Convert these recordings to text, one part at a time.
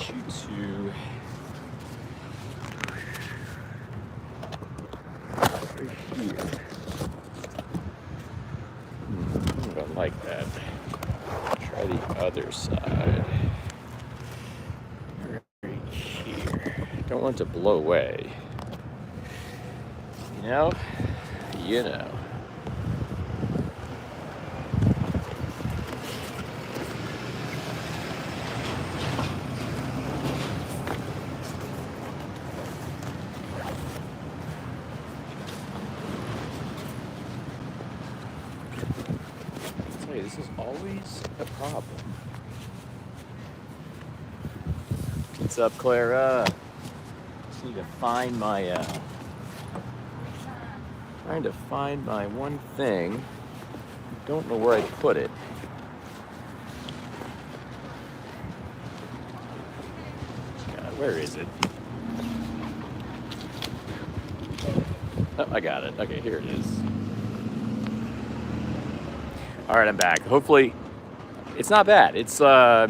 you to right here. I don't like that. Try the other side. Right here. Don't want it to blow away. You know? You know. This is always a problem. What's up, Clara? Just need to find my, trying to find my one thing. Don't know where I put it. God, where is it? Oh, I got it. Okay, here it is. All right, I'm back. Hopefully, it's not bad. It's not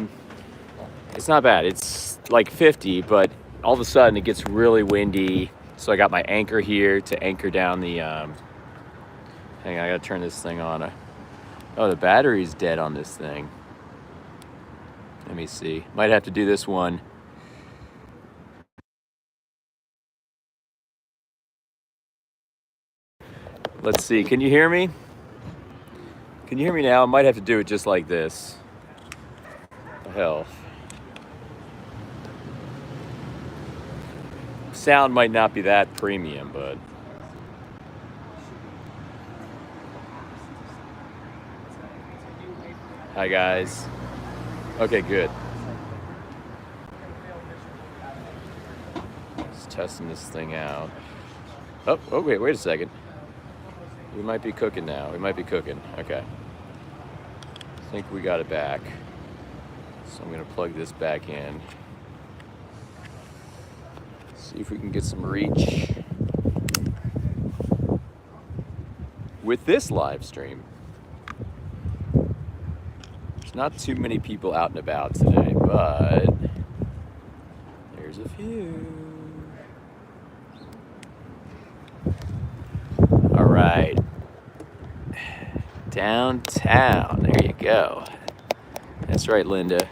bad. It's like 50, but all of a sudden it gets really windy. So I got my anchor here to anchor down the. Hang on, I gotta turn this thing on. Oh, the battery's dead on this thing. Let me see. Might have to do this one. Let's see. Can you hear me? Can you hear me now? I might have to do it just like this. The hell. Sound might not be that premium, but. Hi, guys. Okay, good. Just testing this thing out. Oh, wait a second. We might be cooking now. We might be cooking. Okay. I think we got it back. So I'm going to plug this back in. See if we can get some reach with this live stream. There's not too many people out and about today, but there's a few. All right. Downtown. There you go. That's right, Linda.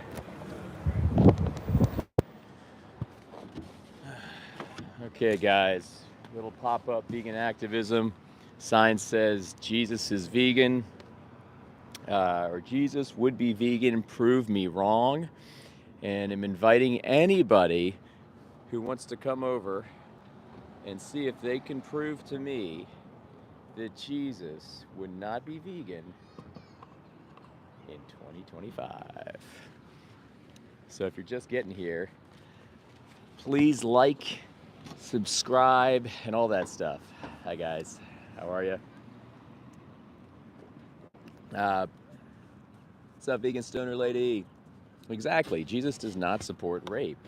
Okay, guys. Little pop-up vegan activism. Sign says Jesus is vegan. Or Jesus would be vegan. Prove me wrong. And I'm inviting anybody who wants to come over and see if they can prove to me that Jesus would not be vegan in 2025. So if you're just getting here, please like, subscribe, and all that stuff. Hi guys, how are you? What's up, vegan stoner lady? Exactly, Jesus does not support rape.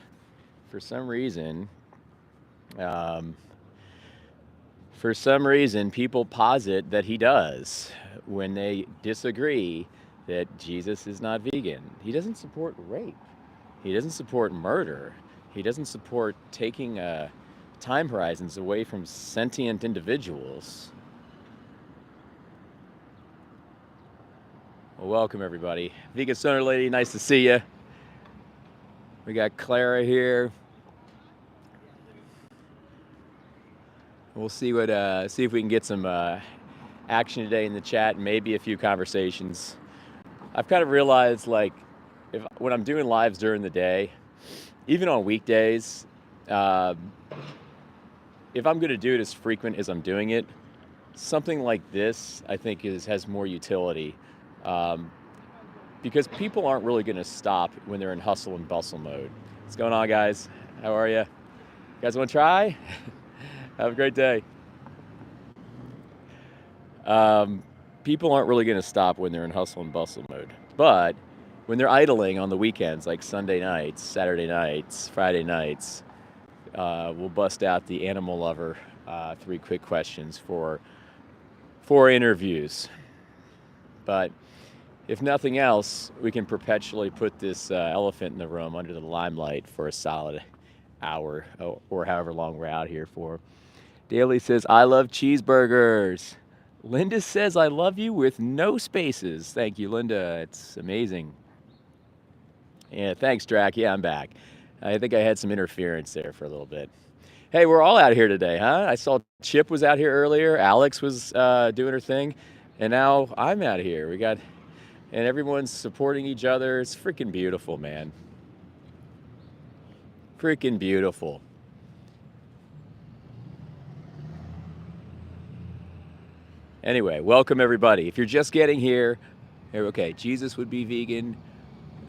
For some reason, people posit that he does when they disagree that Jesus is not vegan. He doesn't support rape. He doesn't support murder. He doesn't support taking time horizons away from sentient individuals. Well, welcome, everybody. Vegan Stoner Lady, nice to see you. We got Clara here. We'll see if we can get some action today in the chat, and maybe a few conversations. I've kind of realized, like, when I'm doing lives during the day, even on weekdays, if I'm going to do it as frequent as I'm doing it, something like this, I think, has more utility, because people aren't really going to stop when they're in hustle and bustle mode. What's going on, guys? How are you? You guys want to try? Have a great day. People aren't really going to stop when they're in hustle and bustle mode. But when they're idling on the weekends, like Sunday nights, Saturday nights, Friday nights, we'll bust out the animal lover 3 quick questions for interviews. But if nothing else, we can perpetually put this elephant in the room under the limelight for a solid hour or however long we're out here for. Daly says, I love cheeseburgers. Linda says, I love you with no spaces. Thank you, Linda. It's amazing. Yeah, thanks, Drac. Yeah, I'm back. I think I had some interference there for a little bit. Hey, we're all out here today, huh? I saw Chip was out here earlier. Alex was doing her thing. And now I'm out here. And everyone's supporting each other. It's freaking beautiful, man. Freaking beautiful. Anyway, welcome everybody. If you're just getting here, okay, Jesus would be vegan.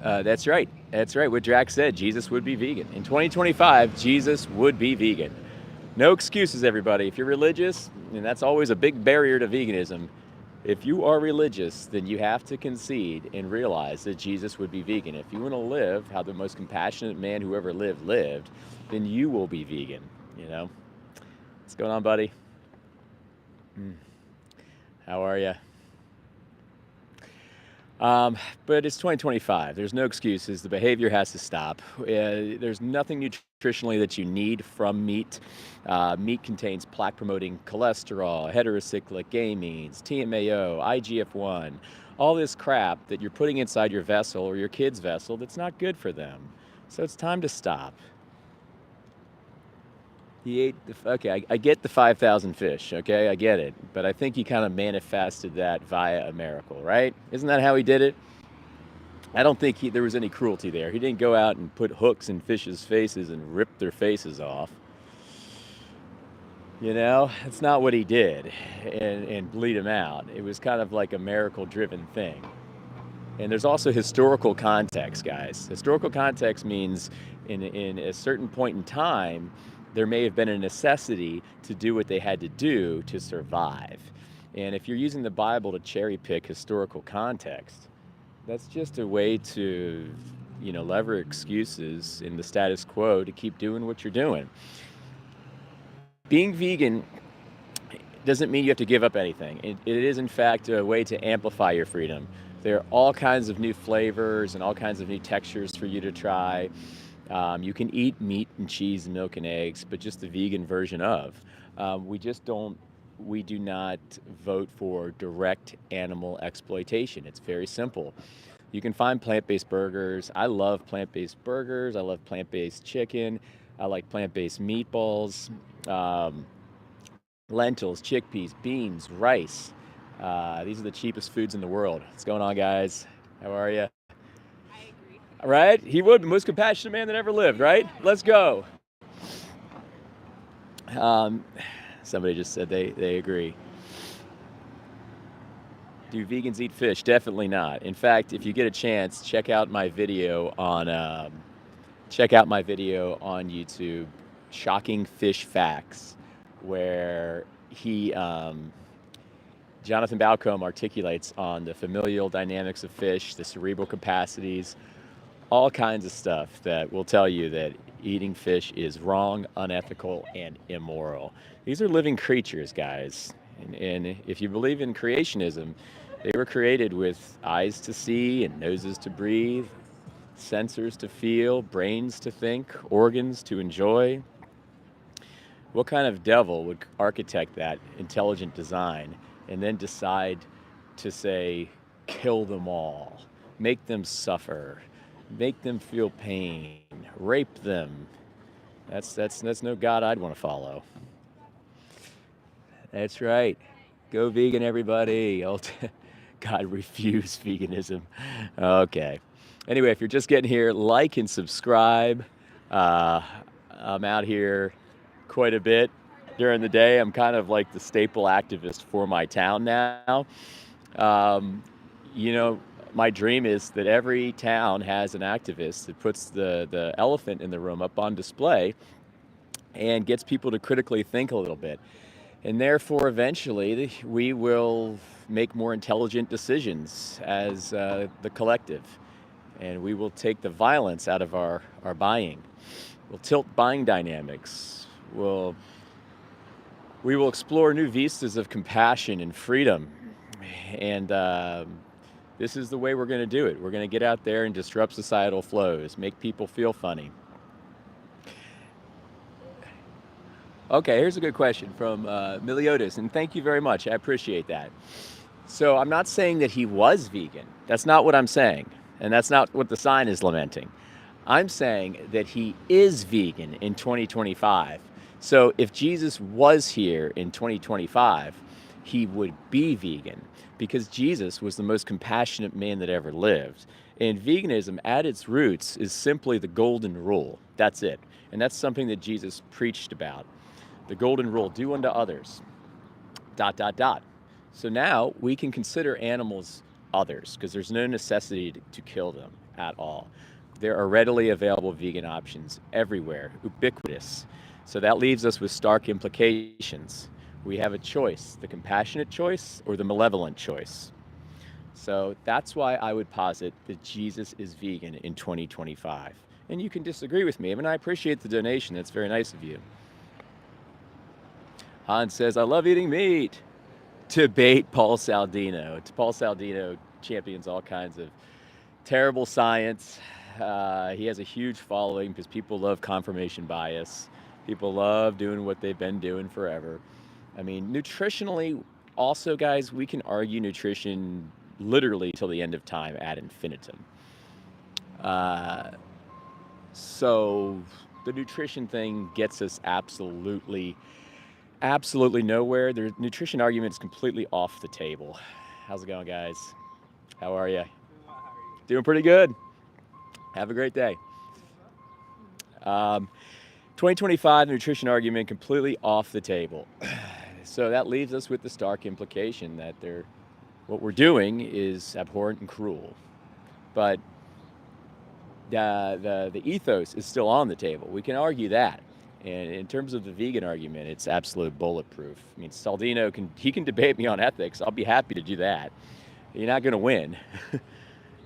That's right. That's right. What Drax said, Jesus would be vegan. In 2025, Jesus would be vegan. No excuses, everybody. If you're religious, and that's always a big barrier to veganism, if you are religious, then you have to concede and realize that Jesus would be vegan. If you want to live how the most compassionate man who ever lived, then you will be vegan, you know? What's going on, buddy? How are you? But it's 2025. There's no excuses. The behavior has to stop. There's nothing nutritionally that you need from meat. Meat contains plaque-promoting cholesterol, heterocyclic amines, TMAO, IGF-1, all this crap that you're putting inside your vessel or your kid's vessel that's not good for them. So it's time to stop. He ate okay, I get the 5,000 fish, okay? I get it. But I think he kind of manifested that via a miracle, right? Isn't that how he did it? I don't think there was any cruelty there. He didn't go out and put hooks in fish's faces and rip their faces off. You know, that's not what he did, and bleed them out. It was kind of like a miracle-driven thing. And there's also historical context, guys. Historical context means in a certain point in time, there may have been a necessity to do what they had to do to survive. And if you're using the Bible to cherry pick historical context, that's just a way to, lever excuses in the status quo to keep doing what you're doing. Being vegan doesn't mean you have to give up anything. It is, in fact, a way to amplify your freedom. There are all kinds of new flavors and all kinds of new textures for you to try. You can eat meat and cheese and milk and eggs, but just the vegan version of. We do not vote for direct animal exploitation. It's very simple. You can find plant-based burgers. I love plant-based burgers. I love plant-based chicken. I like plant-based meatballs, lentils, chickpeas, beans, rice. These are the cheapest foods in the world. What's going on, guys? How are you? Right? He would, the most compassionate man that ever lived, right? Let's go. Somebody just said they agree. Do vegans eat fish? Definitely not. In fact, if you get a chance, check out my video on YouTube, Shocking Fish Facts, where Jonathan Balcombe articulates on the familial dynamics of fish, the cerebral capacities, all kinds of stuff that will tell you that eating fish is wrong, unethical, and immoral. These are living creatures, guys. And if you believe in creationism, they were created with eyes to see and noses to breathe, sensors to feel, brains to think, organs to enjoy. What kind of devil would architect that intelligent design and then decide to say, kill them all, make them suffer, make them feel pain, rape them? That's no God I'd want to follow. That's right. Go vegan, everybody. God, refuse veganism. Okay. Anyway, if you're just getting here, like and subscribe. I'm out here quite a bit during the day. I'm kind of like the staple activist for my town now. My dream is that every town has an activist that puts the elephant in the room up on display and gets people to critically think a little bit. And therefore, eventually, we will make more intelligent decisions as the collective. And we will take the violence out of our buying. We'll tilt buying dynamics. We will explore new vistas of compassion and freedom. And This is the way we're going to do it. We're going to get out there and disrupt societal flows, make people feel funny. Okay, here's a good question from Miliotis, and thank you very much. I appreciate that. So I'm not saying that he was vegan. That's not what I'm saying. And that's not what the sign is lamenting. I'm saying that he is vegan in 2025. So if Jesus was here in 2025, he would be vegan because Jesus was the most compassionate man that ever lived. And veganism at its roots is simply the golden rule. That's it. And that's something that Jesus preached about. The golden rule, do unto others, ... So now we can consider animals others because there's no necessity to kill them at all. There are readily available vegan options everywhere, ubiquitous. So that leaves us with stark implications. We have a choice, the compassionate choice or the malevolent choice. So that's why I would posit that Jesus is vegan in 2025. And you can disagree with me, and I appreciate the donation. That's very nice of you. Hans says, I love eating meat. Debate Paul Saldino. Paul Saldino champions all kinds of terrible science. He has a huge following because people love confirmation bias. People love doing what they've been doing forever. I mean, nutritionally, also, guys, we can argue nutrition literally till the end of time ad infinitum. So the nutrition thing gets us absolutely nowhere. The nutrition argument is completely off the table. How's it going, guys? How are you? Doing pretty good. Have a great day. 2025 nutrition argument completely off the table. So that leaves us with the stark implication that what we're doing is abhorrent and cruel. But the ethos is still on the table. We can argue that. And in terms of the vegan argument, it's absolute bulletproof. I mean, Saldino can debate me on ethics. I'll be happy to do that. You're not going to win.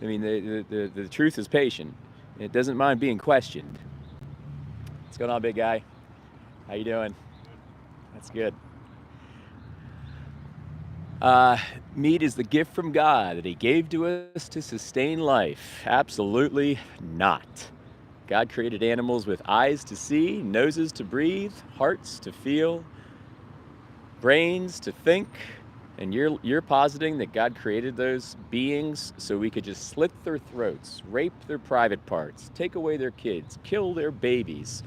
I mean, the truth is patient. It doesn't mind being questioned. What's going on, big guy? How you doing? That's good. Meat is the gift from God that he gave to us to sustain life. Absolutely not. God created animals with eyes to see, noses to breathe, hearts to feel, brains to think, and you're positing that God created those beings so we could just slit their throats, rape their private parts, take away their kids, kill their babies.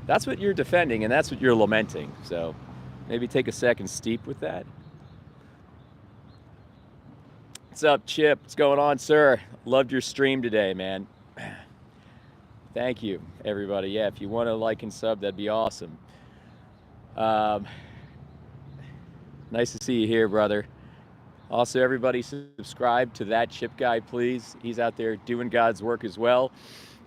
That's what you're defending, and that's what you're lamenting. So maybe take a second steep with that. What's up, Chip? What's going on, sir? Loved your stream today, man. Thank you, everybody. Yeah, if you want to like and sub, that'd be awesome. Nice to see you here, brother. Also, everybody subscribe to that Chip guy, please. He's out there doing God's work as well.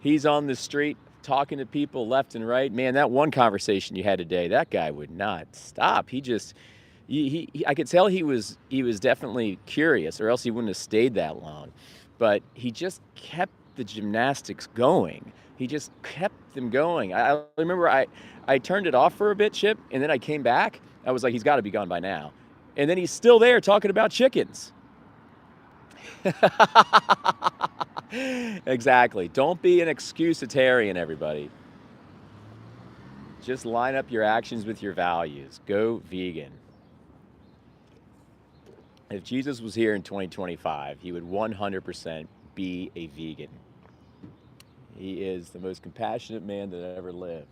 He's on the street talking to people left and right. Man, that one conversation you had today, that guy would not stop. He I could tell he was definitely curious, or else he wouldn't have stayed that long. But he just kept the gymnastics going. He just kept them going. I remember I turned it off for a bit, Chip, and then I came back. I was like, he's got to be gone by now. And then he's still there talking about chickens. Exactly. Don't be an excusitarian, everybody. Just line up your actions with your values. Go vegan. If Jesus was here in 2025, he would 100% be a vegan. He is the most compassionate man that ever lived.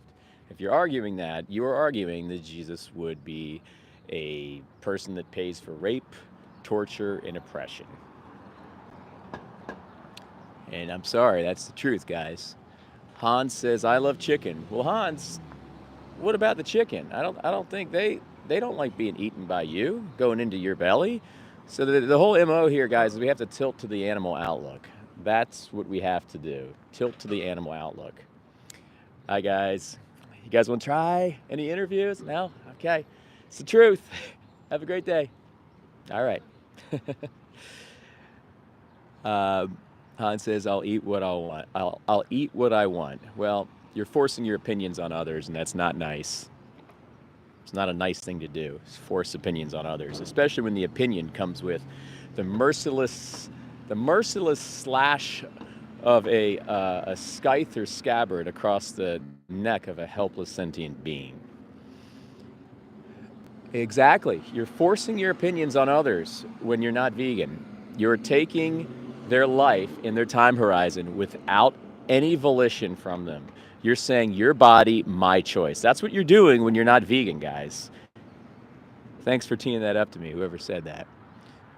If you're arguing that, you are arguing that Jesus would be a person that pays for rape, torture, and oppression. And I'm sorry, that's the truth, guys. Hans says, I love chicken. Well, Hans, what about the chicken? I don't think they don't like being eaten by you, going into your belly. So the whole MO here, guys, is we have to tilt to the animal outlook. That's what we have to do. Tilt to the animal outlook. Hi, guys. You guys want to try any interviews? No? Okay. It's the truth. Have a great day. All right. Han says, I'll eat what I want. I'll eat what I want. Well, you're forcing your opinions on others, and that's not nice. It's not a nice thing to do, is force opinions on others, especially when the opinion comes with the merciless The merciless slash of a scythe or scabbard across the neck of a helpless sentient being. Exactly. You're forcing your opinions on others when you're not vegan. You're taking their life in their time horizon without any volition from them. You're saying, your body, my choice. That's what you're doing when you're not vegan, guys. Thanks for teeing that up to me, whoever said that.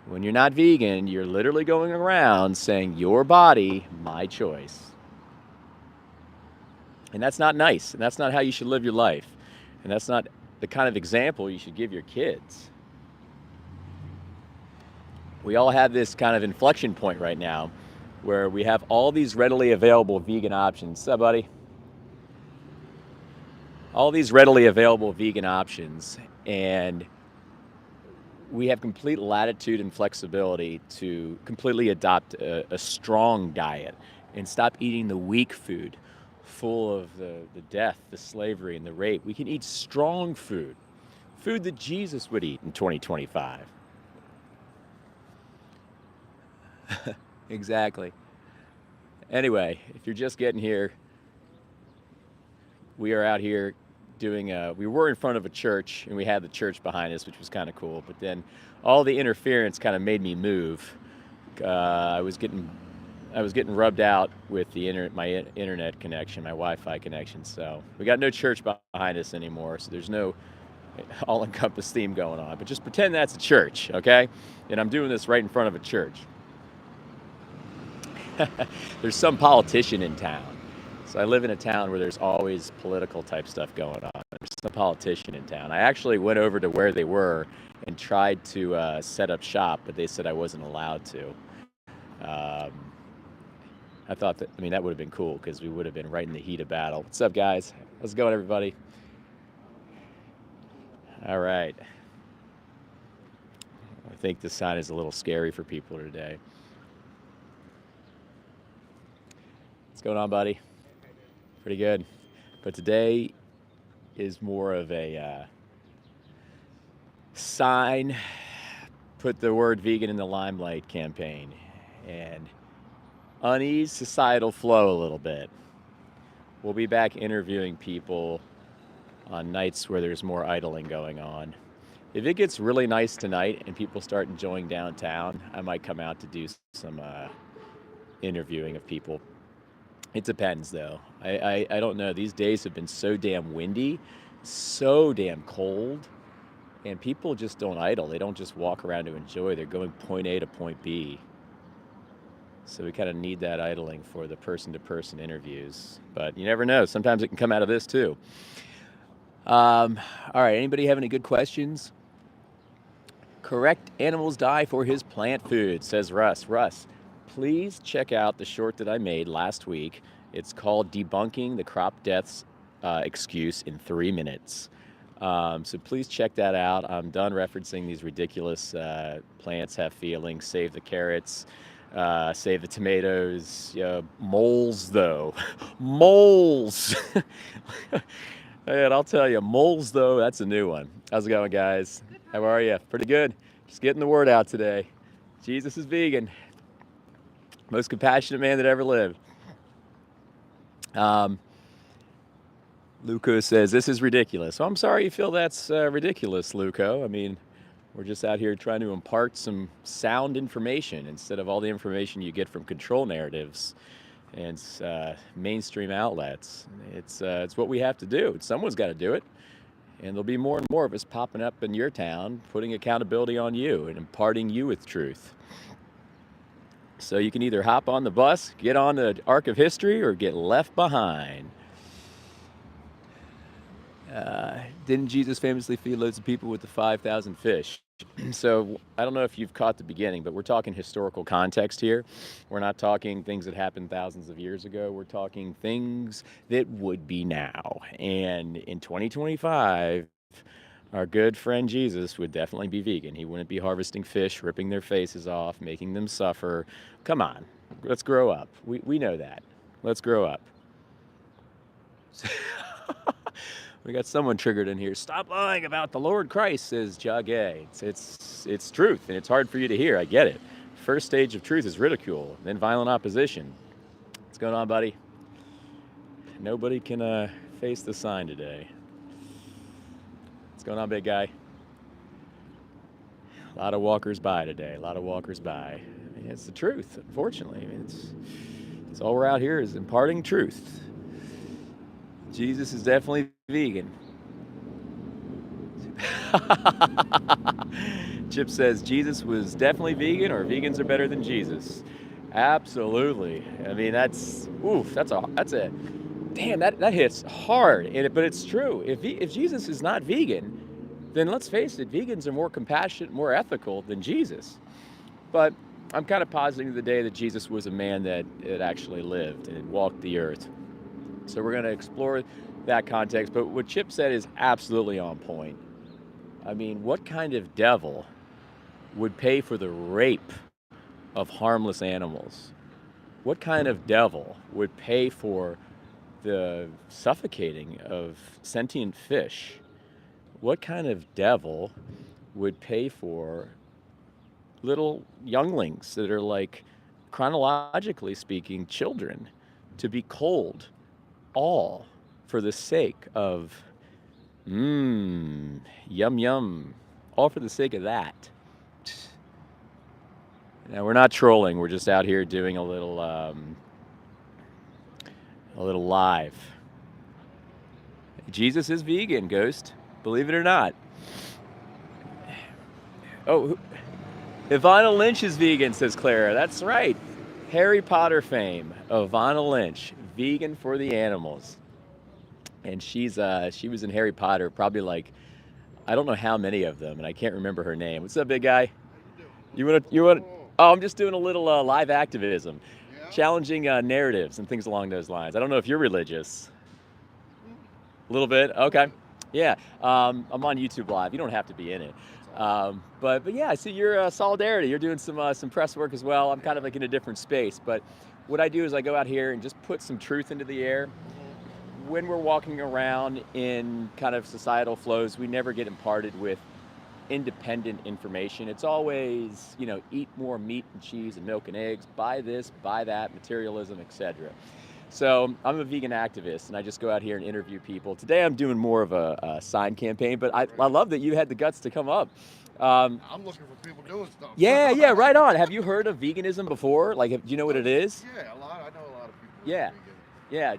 When you're not vegan, you're literally going around saying, your body, my choice. And that's not nice. And that's not how you should live your life. And that's not the kind of example you should give your kids. We all have this kind of inflection point right now where we have all these readily available vegan options. What's up, buddy? All these readily available vegan options, and we have complete latitude and flexibility to completely adopt a strong diet and stop eating the weak food full of the death, the slavery, and the rape. We can eat strong food, food that Jesus would eat in 2025. Exactly. Anyway, if you're just getting here, we are out here doing we were in front of a church, and we had the church behind us, which was kind of cool, but then all the interference kind of made me move. I was getting rubbed out with my internet connection, my Wi-Fi connection, so we got no church behind us anymore, so there's no all-encompassed theme going on, but just pretend that's a church, okay? And I'm doing this right in front of a church. There's some politician in town. So I live in a town where there's always political type stuff going on. There's some politician in town. I actually went over to where they were and tried to set up shop, but they said I wasn't allowed to. I thought that would have been cool because we would have been right in the heat of battle. What's up, guys? How's it going, everybody? All right. I think this sign is a little scary for people today. What's going on, buddy? Pretty good. But today is more of a sign, put the word vegan in the limelight campaign, and unease societal flow a little bit. We'll be back interviewing people on nights where there's more idling going on. If it gets really nice tonight and people start enjoying downtown, I might come out to do some interviewing of people. It depends, though. I don't know. These days have been so damn windy, so damn cold, and people just don't idle. They don't just walk around to enjoy. They're going point A to point B. So we kind of need that idling for the person-to-person interviews. But you never know. Sometimes it can come out of this, too. All right. Anybody have any good questions? Correct animals die for his plant food, says Russ. Russ, please check out the short that I made last week. It's called Debunking the Crop Deaths Excuse in 3 minutes. So please check that out. I'm done referencing these ridiculous plants have feelings, save the carrots, save the tomatoes, moles though. Moles! And I'll tell you, moles though, that's a new one. How's it going, guys? How are you? Pretty good. Just getting the word out today. Jesus is vegan. Most compassionate man that ever lived. Luco says, this is ridiculous. Well, I'm sorry you feel that's ridiculous, Luco. I mean, we're just out here trying to impart some sound information instead of all the information you get from control narratives and mainstream outlets. It's what we have to do. Someone's got to do it. And there'll be more and more of us popping up in your town, putting accountability on you and imparting you with truth. So you can either hop on the bus, get on the arc of history, or get left behind. Didn't Jesus famously feed loads of people with the 5,000 fish? So I don't know if you've caught the beginning, but we're talking historical context here. We're not talking things that happened thousands of years ago. We're talking things that would be now. And in 2025, our good friend Jesus would definitely be vegan. He wouldn't be harvesting fish, ripping their faces off, making them suffer. Come on, let's grow up. We know that. Let's grow up. We got someone triggered in here. Stop lying about the Lord Christ, says Jage. It's truth, and it's hard for you to hear. I get it. first stage of truth is ridicule, then violent opposition. What's going on, buddy? Nobody can face the sign today. What's going on, big guy? A lot of walkers by today. A lot of walkers by. I mean, it's the truth, unfortunately. I mean, it's all we're out here is imparting truth. Jesus is definitely vegan. Chip says Jesus was definitely vegan, or vegans are better than Jesus. Absolutely. I mean, that's a damn, that hits hard. But it's true. If Jesus is not vegan, then let's face it, vegans are more compassionate, more ethical than Jesus. But I'm kind of positing the day that Jesus was a man that actually lived and walked the earth. So we're going to explore that context. But what Chip said is absolutely on point. I mean, what kind of devil would pay for the rape of harmless animals? What kind of devil would pay for the suffocating of sentient fish? What kind of devil would pay for little younglings that are, like, chronologically speaking, children, to be cold, all for the sake of yum yum, all for the sake of that? Now, we're not trolling. We're just out here doing a little live. Jesus is vegan, Ghost. Believe it or not. Oh, Ivana Lynch is vegan, says Clara. That's right. Harry Potter fame. Ivana Lynch, vegan for the animals. And she was in Harry Potter, probably like, I don't know how many of them, and I can't remember her name. What's up, big guy? You want? Oh, I'm just doing a little live activism, challenging narratives and things along those lines. I don't know if you're religious. A little bit, okay. Yeah, I'm on YouTube Live. You don't have to be in it. But yeah, I see your solidarity. You're doing some press work as well. I'm kind of like in a different space, but what I do is I go out here and just put some truth into the air. When we're walking around in kind of societal flows, we never get imparted with independent information. It's always, eat more meat and cheese and milk and eggs, buy this, buy that, materialism, etc. So I'm a vegan activist, and I just go out here and interview people. Today I'm doing more of a sign campaign, but I love that you had the guts to come up. I'm looking for people doing stuff. Yeah, right on. Have you heard of veganism before? Like, do you know what it is? Yeah, a lot. I know a lot of people. Yeah, yeah.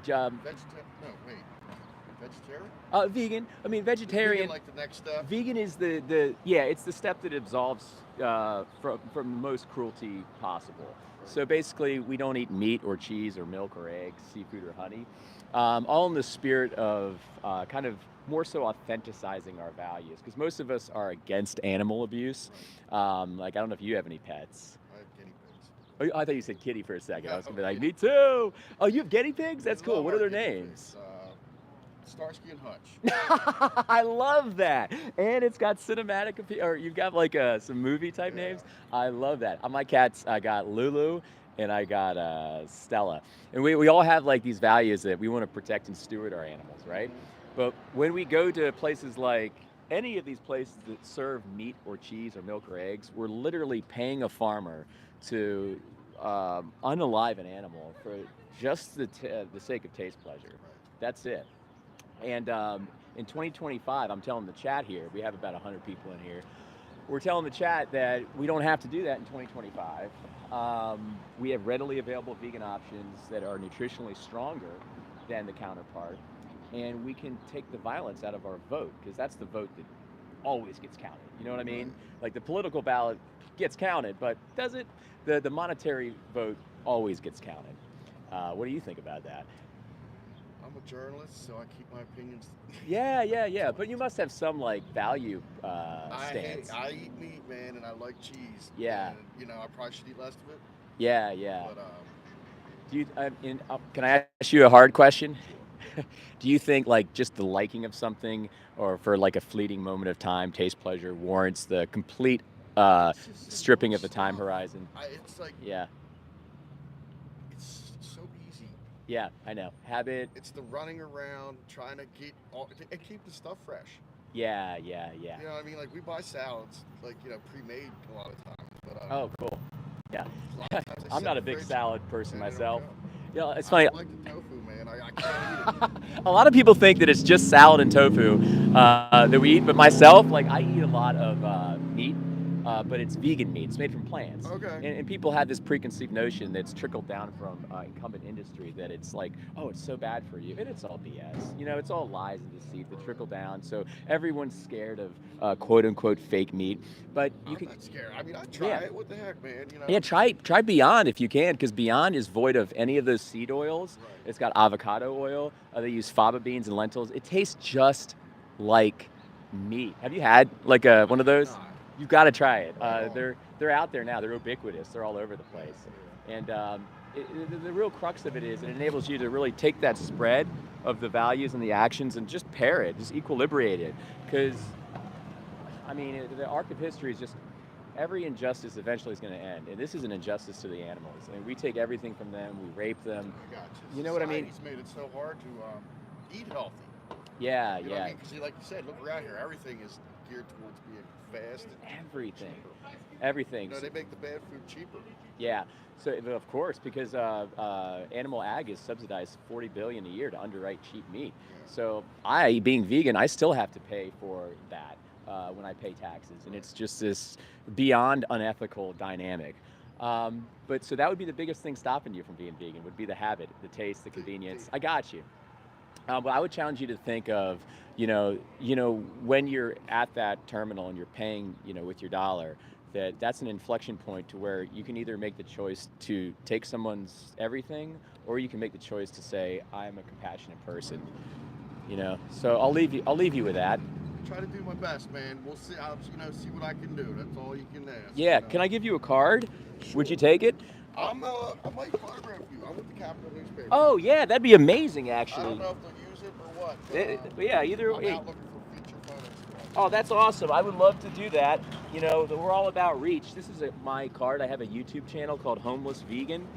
Vegetarian? Vegan. I mean, vegetarian. Vegan, like the next step. Vegan is it's the step that absolves from most cruelty possible. So basically, we don't eat meat or cheese or milk or eggs, seafood or honey, all in the spirit of kind of more so authenticizing our values, because most of us are against animal abuse. Like, I don't know if you have any pets. I have guinea pigs. Oh, I thought you said kitty for a second. I was gonna be like, me too. Oh, you have guinea pigs? That's cool. What are their names? Starsky and Hutch. I love that. And it's got cinematic appeal, or you've got like some movie type names. I love that. On my cats, I got Lulu and I got Stella. And we all have like these values that we want to protect and steward our animals, right? But when we go to places like any of these places that serve meat or cheese or milk or eggs, we're literally paying a farmer to unalive an animal for just the sake of taste pleasure. That's it. And in 2025, I'm telling the chat here, we have about 100 people in here. We're telling the chat that we don't have to do that in 2025. We have readily available vegan options that are nutritionally stronger than the counterpart. And we can take the violence out of our vote, because that's the vote that always gets counted. You know what I mean? Like, the political ballot gets counted, but does it? The monetary vote always gets counted. What do you think about that? I'm a journalist, so I keep my opinions. Yeah. But you must have some like value stance. I eat meat, man, and I like cheese. Yeah. And, I probably should eat less of it. Yeah. But do you? Can I ask you a hard question? Do you think like just the liking of something, or for like a fleeting moment of time, taste pleasure, warrants the complete stripping of the time horizon? It's like it's so easy. Yeah, I know. Habit. It's the running around trying to keep the stuff fresh. Yeah. You know what I mean? Like, we buy salads, like, pre-made a lot of times. But, oh, cool. Yeah. A lot of times they I'm sit not in a the big fridge salad person and they don't myself. go. You know, it's I funny. don't like the tofu, man. I can't eat it. A lot of people think that it's just salad and tofu that we eat, but myself, like I eat a lot of meat, but it's vegan meat. It's made from plants, Okay. and people have this preconceived notion that's trickled down from incumbent industry that it's like, oh, it's so bad for you, and it's all BS. You know, it's all lies and deceit that trickle down. So everyone's scared of quote unquote fake meat, but you I'm can, not scared. I mean, I yeah. try it. What the heck, man? You Yeah, know? try Beyond if you can, because Beyond is void of any of those seed oils. Right. It's got avocado oil. They use fava beans and lentils. It tastes just like meat. Have you had like one of I have those? not. You've got to try it. Right on. They're out there now. They're ubiquitous. They're all over the Yeah, place. yeah. And the real crux of it is it enables you to really take that spread of the values and the actions and just pair it, just equilibrate it. Because I mean, the arc of history is just every injustice eventually is going to end, and this is an injustice to the animals. I mean, we take everything from them, we rape them. I got you. You know what I mean? Society's made it so hard to eat healthy. Yeah, You know what I yeah, mean? Because, like you said, look around here. Everything is geared towards being fast and everything, cheaper. everything. You know, they make the bad food cheaper. Yeah. So of course, because animal ag is subsidized 40 billion a year to underwrite cheap meat. Yeah. So I, being vegan, I still have to pay for that when I pay taxes, and it's just this beyond unethical dynamic. But so that would be the biggest thing stopping you from being vegan would be the habit, the taste, the convenience. I got you. But I would challenge you to think of, when you're at that terminal and you're paying, with your dollar, that's an inflection point to where you can either make the choice to take someone's everything, or you can make the choice to say, I'm a compassionate person. So I'll leave you with that. Try to do my best, man. We'll see. I'll, see what I can do. That's all you can ask. Yeah. Can I give you a card? Would you take it? I might photograph you. I'm with the Capital newspaper. Oh yeah, that'd be amazing, I actually. don't know if they'll use it or what. But, Yeah, either I'm way. out looking for feature photos. Oh, that's awesome. I would love to do that. We're all about reach. This is my card. I have a YouTube channel called Homeless Vegan,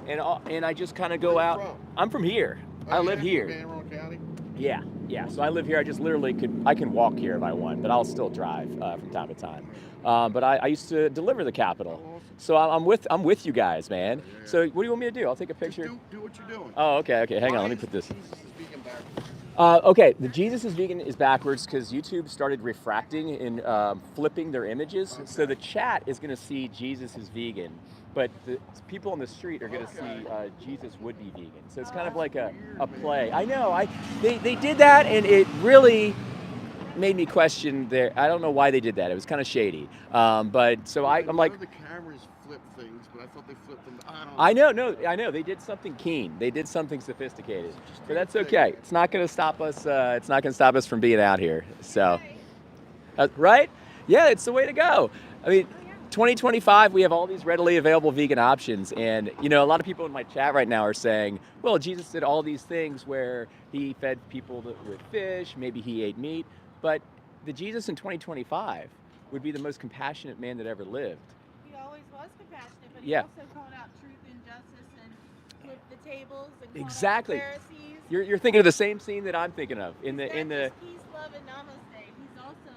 Right on. and I just kind of Where go you out. from? I'm from here. I live here. Anne Arundel County. Yeah. So I live here. I just literally I can walk here if I want, but I'll still drive from time to time. But I used to deliver the Capitol. Oh, awesome. So I'm with you guys, man. Yeah. So what do you want me to do? I'll take a Just picture. do what you're doing. Oh, okay. Hang on. Why Let me is put this. Jesus is vegan backwards? Okay, the Jesus is vegan is backwards because YouTube started refracting and flipping their images. Okay. So the chat is going to see Jesus is vegan, but the people on the street are going to see Jesus would be vegan. So it's kind of like a play. I know. They did that, and it really made me question their. I don't know why they did that. It was kind of shady. But so I'm like. The cameras flip things, but I thought they flipped them. I don't know. I know. They did something keen. They did something sophisticated. Just But do that's your thing. okay. It's not going to stop us. It's not going to stop us from being out here. So, right? Yeah, it's the way to go. I mean, 2025, we have all these readily available vegan options, and a lot of people in my chat right now are saying, "Well, Jesus did all these things where he fed people with fish. Maybe he ate meat." But the Jesus in 2025 would be the most compassionate man that ever lived. He always was compassionate, but Yeah. he also called out truth and justice and flipped the tables and called Exactly. out the Pharisees. You're thinking of the same scene that I'm thinking of in the He's in not the. just peace, love, and namaste. He's also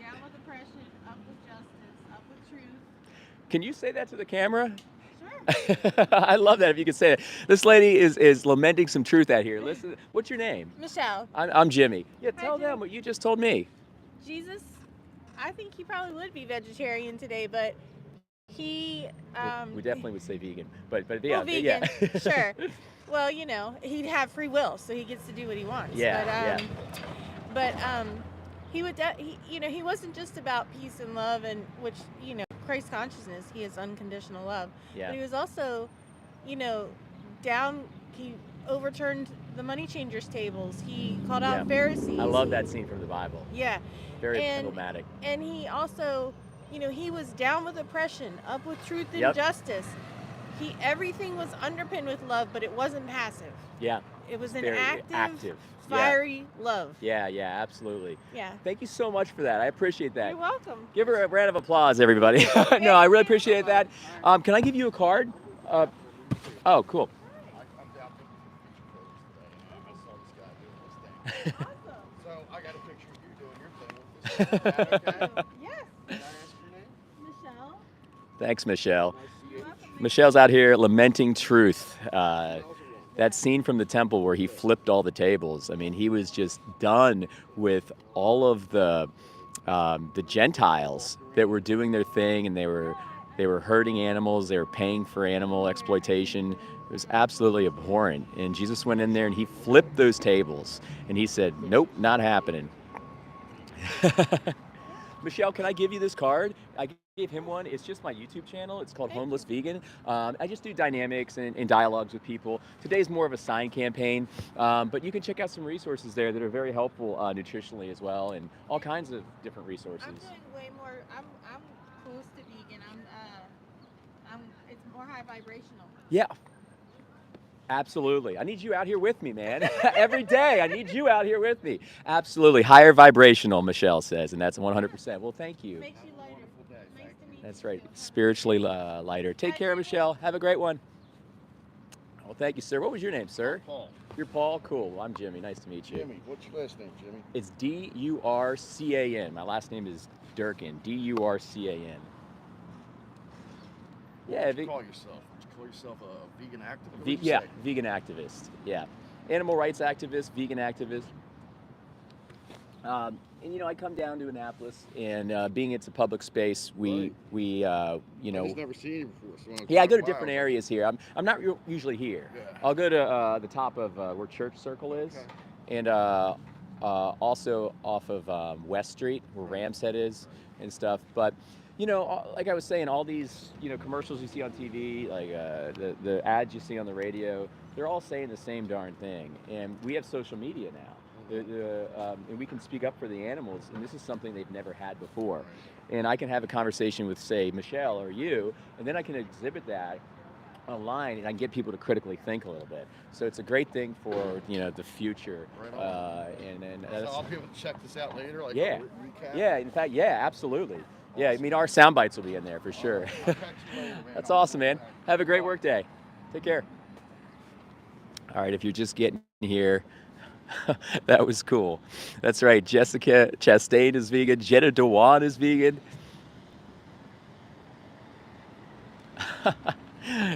down with oppression, up with justice, up with truth. Can you say that to the camera? Sure. I love that if you could say it. This lady is lamenting some truth out here. Listen, what's your name? Michelle, I'm Jimmy. Yeah, Hi, tell them Jim. what you just told me. Jesus, I think he probably would be vegetarian today, but he We definitely would say vegan, but yeah, well, vegan, yeah. sure. Well, he'd have free will, so he gets to do what he wants. Yeah, But he would, he wasn't just about peace and love, and which, Christ consciousness. He is unconditional love. Yeah. But he was also, down. He overturned the money changers' tables. He called out Yeah. Pharisees. I love that scene from the Bible. Yeah, Very And- emblematic. and he also, he was down with oppression, up with truth and Yep. justice. Everything was underpinned with love, but it wasn't passive. Yeah, It was an very active, Yeah. fiery love. Yeah, absolutely. Yeah. Thank you so much for that. I appreciate that. You're welcome. Give her a round of applause, everybody. No, I really appreciate that. Can I give you a card? Oh, cool. I'm down looking for feature photos today. I saw this guy doing his thing. Awesome. So I got a picture of you doing your thing with this. Is that okay? Yes. Can I ask your name? Michelle. Thanks, Michelle. Nice to Michelle's out here lamenting truth. That scene from the temple where he flipped all the tables. I mean, he was just done with all of the Gentiles that were doing their thing, and they were hurting animals. They were paying for animal exploitation. It was absolutely abhorrent. And Jesus went in there and he flipped those tables, and he said, "Nope, not happening." Michelle, can I give you this card? I gave him one. It's just my YouTube channel. It's called Homeless Vegan. I just do dynamics and dialogues with people. Today's more of a sign campaign, but you can check out some resources there that are very helpful nutritionally as well, and all kinds of different resources. I'm doing way more. I'm close to vegan. It's more high vibrational. Yeah. Absolutely. I need you out here with me, man. Every day, I need you out here with me. Absolutely. Higher vibrational, Michelle says, and that's 100%. Well, thank you. Makes you lighter. Nice to meet That's you right. too. Spiritually lighter. Take care, Michelle. Have a great one. Well, thank you, sir. What was your name, sir? Paul. You're Paul? Cool. Well, I'm Jimmy. Nice to meet you. Jimmy, what's your last name, Jimmy? It's Durcan. My last name is Durcan. Durcan. Yeah. What do you call yourself? Would you call yourself a vegan activist? What would you Yeah, say? vegan activist. Yeah, animal rights activist, vegan activist. And I come down to Annapolis, and being it's a public space, we I've know. just never seen you before. So when Yeah, I go to drive different by, areas here. I'm not usually here. Yeah. I'll go to the top of where Church Circle is, Okay. and also off of West Street where Ram's Head is and stuff. But like I was saying, all these commercials you see on TV, like the ads you see on the radio, they're all saying the same darn thing. And we have social media now. And we can speak up for the animals, and this is something they've never had before. And I can have a conversation with, say, Michelle or you, and then I can exhibit that online, and I can get people to critically think a little bit. So it's a great thing for the future. Right on. And So that's, I'll be able to check this out later, like Yeah. a recap. yeah, in fact, yeah, absolutely. Yeah, I mean, our sound bites will be in there for sure. I'll catch you later, man. That's awesome, man. Have a great work day. Take care. All right, if you're just getting here, that was cool. That's right. Jessica Chastain is vegan. Jenna Dewan is vegan.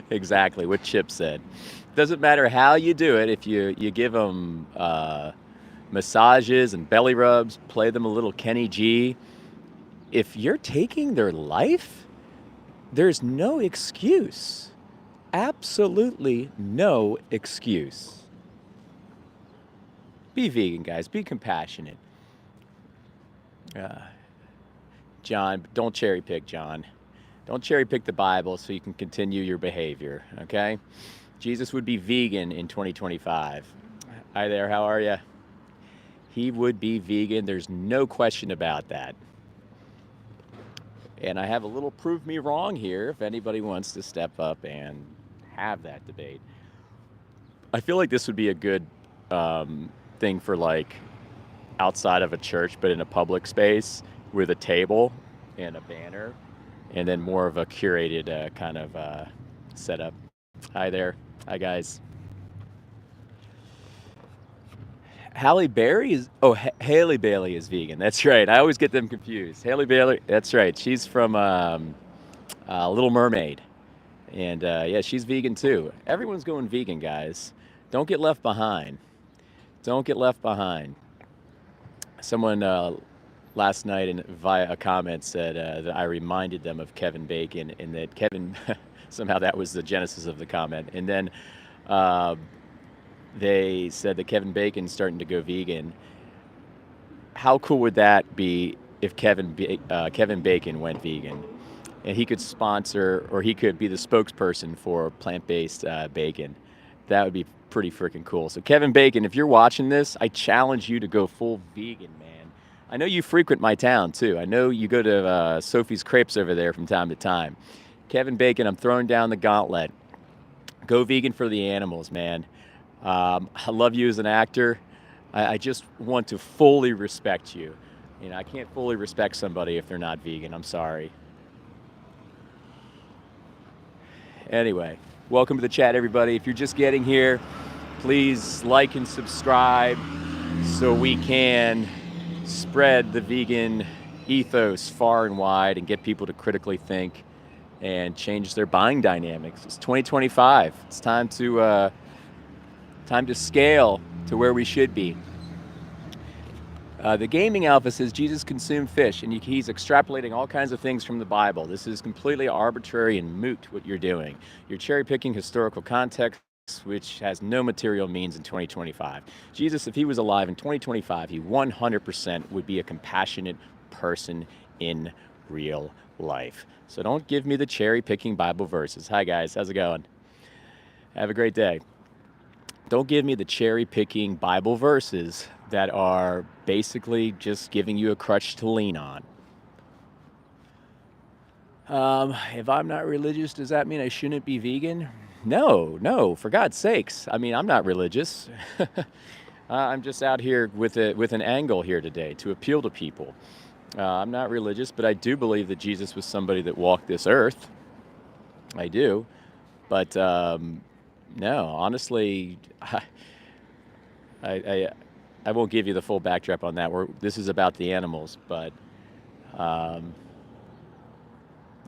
Exactly what Chip said. Doesn't matter how you do it. If you give them massages and belly rubs, play them a little Kenny G. If you're taking their life, there's no excuse. Absolutely no excuse. Be vegan, guys. Be compassionate. John, don't cherry pick, John. Don't cherry pick the Bible so you can continue your behavior, okay? Jesus would be vegan in 2025. Hi there, how are you? He would be vegan. There's no question about that. And I have a little prove me wrong here if anybody wants to step up and have that debate. I feel like this would be a good thing for like outside of a church, but in a public space with a table and a banner, and then more of a curated kind of setup. Hi there. Hi, guys. Haley Berry is, Haley Bailey is vegan. That's right. I always get them confused. Haley Bailey, that's right. She's from Little Mermaid. And yeah, she's vegan too. Everyone's going vegan, guys. Don't get left behind. Don't get left behind. Someone last night via a comment said that I reminded them of Kevin Bacon, and that Kevin, somehow that was the genesis of the comment. And then they said that Kevin Bacon's starting to go vegan. How cool would that be if Kevin Bacon went vegan? And he could sponsor, or he could be the spokesperson for plant-based bacon. That would be pretty freaking cool. So Kevin Bacon, if you're watching this, I challenge you to go full vegan, man. I know you frequent my town too. I know you go to Sophie's Crepes over there from time to time. Kevin Bacon, I'm throwing down the gauntlet. Go vegan for the animals, man. I love you as an actor. I just want to fully respect you. I can't fully respect somebody if they're not vegan. I'm sorry. Anyway, welcome to the chat, everybody. If you're just getting here, please like and subscribe so we can spread the vegan ethos far and wide and get people to critically think and change their buying dynamics. It's 2025. It's time to scale to where we should be. The Gaming Alpha says Jesus consumed fish, and he's extrapolating all kinds of things from the Bible. This is completely arbitrary and moot, what you're doing. You're cherry-picking historical context, which has no material means in 2025. Jesus, if he was alive in 2025, he 100% would be a compassionate person in real life. So don't give me the cherry-picking Bible verses. Hi, guys. How's it going? Have a great day. Don't give me the cherry-picking Bible verses that are basically just giving you a crutch to lean on. If I'm not religious, does that mean I shouldn't be vegan? No, for God's sakes. I mean, I'm not religious. I'm just out here with an angle here today to appeal to people. I'm not religious, but I do believe that Jesus was somebody that walked this earth. I do. But no, honestly, I won't give you the full backdrop on that. This is about the animals, but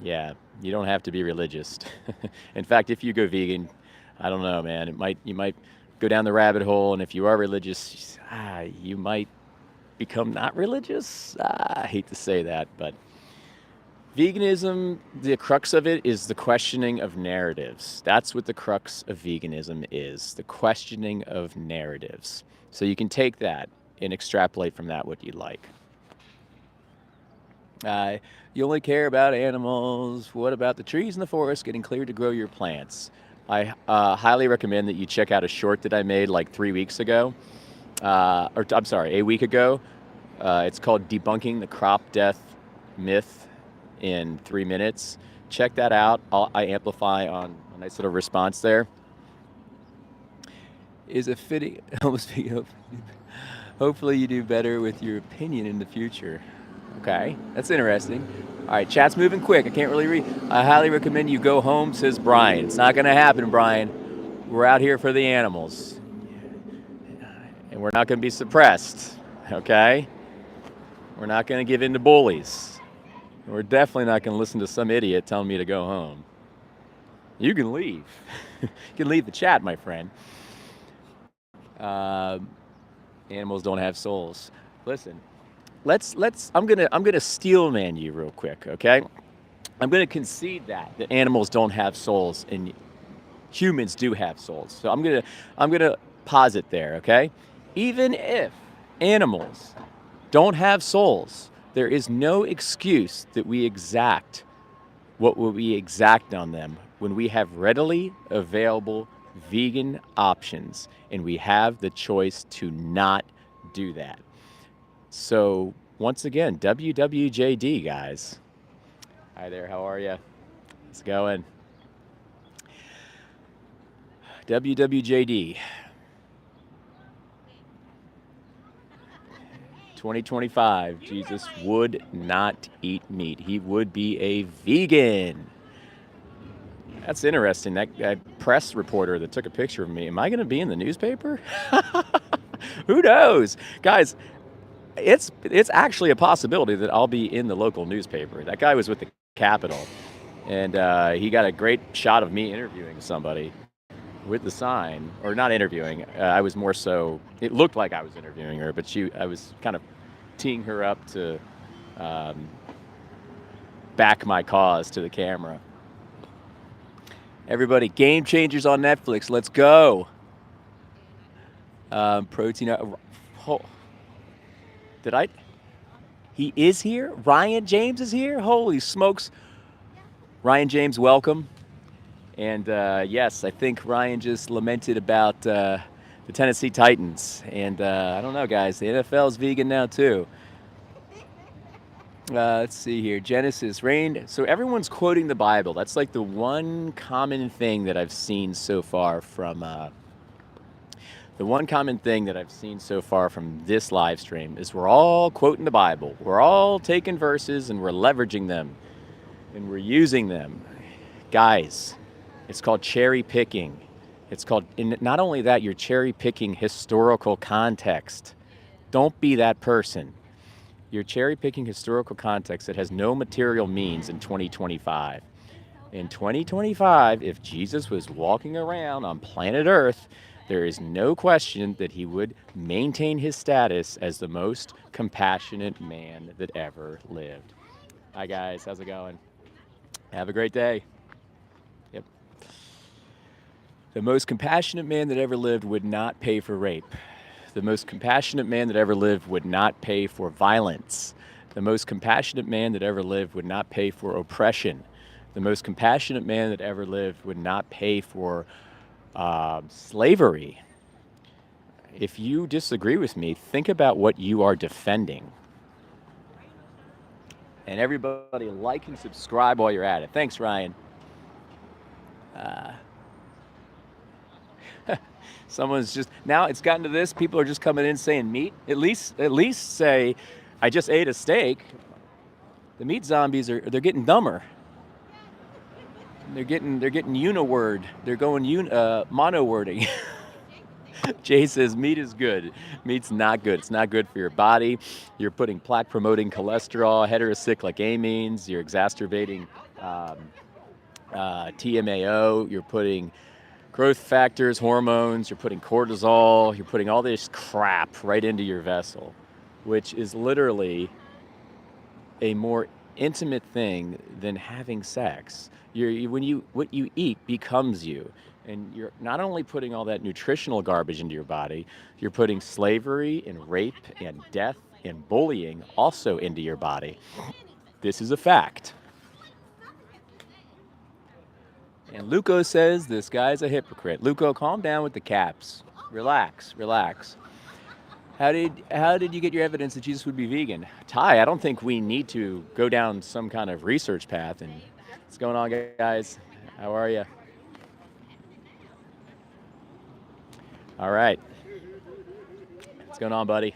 yeah, you don't have to be religious. In fact, if you go vegan, I don't know, man. You might go down the rabbit hole, and if you are religious, you might become not religious. I hate to say that, but veganism, the crux of it is the questioning of narratives. That's what the crux of veganism is, the questioning of narratives. So you can take that and extrapolate from that what you'd like. You only care about animals. What about the trees in the forest getting cleared to grow your plants? I highly recommend that you check out a short that I made like 3 weeks ago. A week ago. It's called Debunking the Crop Death Myth in 3 minutes. Check that out. I amplify on a nice little response there. Is a fitting, hopefully you do better with your opinion in the future. Okay, that's interesting. All right, chat's moving quick. I can't really read. I highly recommend you go home, says Brian. It's not going to happen, Brian. We're out here for the animals. And we're not going to be suppressed, okay? We're not going to give in to bullies. We're definitely not going to listen to some idiot telling me to go home. You can leave. You can leave the chat, my friend. Animals don't have souls. Listen, I'm gonna steel man you real quick, okay? I'm gonna concede that animals don't have souls and humans do have souls. So I'm gonna posit there, okay? Even if animals don't have souls, there is no excuse that we exact what we exact on them when we have readily available vegan options and we have the choice to not do that. So once again, WWJD, guys. Hi there, how are you? How's it going? WWJD. 2025, Jesus would not eat meat. He would be a vegan. That's interesting. That press reporter that took a picture of me, am I going to be in the newspaper? Who knows? Guys, it's actually a possibility that I'll be in the local newspaper. That guy was with the Capitol, and he got a great shot of me interviewing somebody with the sign, or not interviewing. I was more so, it looked like I was interviewing her, but I was kind of teeing her up to back my cause to the camera. Everybody, Game Changers on Netflix. Let's go. Protein. He is here? Ryan James is here? Holy smokes. Ryan James, welcome. And yes, I think Ryan just lamented about the Tennessee Titans. And I don't know, guys. The NFL's vegan now, too. Let's see here. Genesis, rain. So everyone's quoting the Bible. That's like the one common thing that I've seen so far from this live stream is we're all quoting the Bible. We're all taking verses and we're leveraging them and we're using them. Guys, it's called cherry picking. It's called, and not only that, you're cherry picking historical context. Don't be that person. You're cherry picking historical context that has no material means in 2025. In 2025, if Jesus was walking around on planet Earth, there is no question that he would maintain his status as the most compassionate man that ever lived. Hi, guys. How's it going? Have a great day. Yep. The most compassionate man that ever lived would not pay for rape. The most compassionate man that ever lived would not pay for violence. The most compassionate man that ever lived would not pay for oppression. The most compassionate man that ever lived would not pay for slavery. If you disagree with me, think about what you are defending. And everybody like and subscribe while you're at it. Thanks, Ryan. Someone's just, now it's gotten to this, people are just coming in saying meat. At least say, I just ate a steak. The meat zombies they're getting dumber. They're getting unoword. They're going mono wording. Jay says meat is good. Meat's not good. It's not good for your body. You're putting plaque promoting cholesterol, heterocyclic amines. You're exacerbating TMAO. You're putting growth factors, hormones. You're putting cortisol. You're putting all this crap right into your vessel, which is literally a more intimate thing than having sex. What you eat becomes you. And you're not only putting all that nutritional garbage into your body, you're putting slavery and rape and death and bullying also into your body. This is a fact. And Luco says this guy's a hypocrite. Luco, calm down with the caps. Relax. How did you get your evidence that Jesus would be vegan? Ty, I don't think we need to go down some kind of research path. And what's going on, guys? How are you? All right. What's going on, buddy?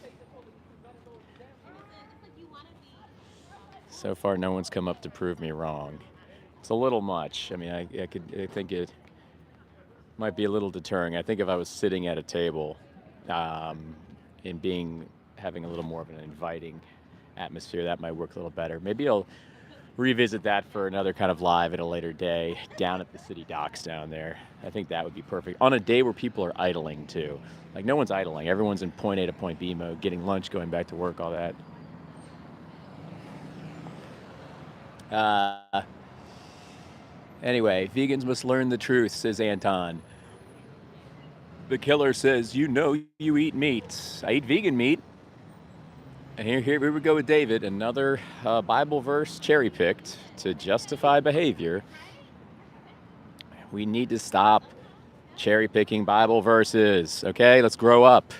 So far, no one's come up to prove me wrong. It's a little much. I mean, I think it might be a little deterring. I think if I was sitting at a table and having a little more of an inviting atmosphere, that might work a little better. Maybe I'll revisit that for another kind of live at a later day down at the city docks down there. I think that would be perfect. On a day where people are idling too. Like no one's idling. Everyone's in point A to point B mode, getting lunch, going back to work, all that. Anyway, vegans must learn the truth, says Anton. The killer says, you know you eat meat. I eat vegan meat. And here we go with David, another Bible verse cherry-picked to justify behavior. We need to stop cherry-picking Bible verses, okay? Let's grow up.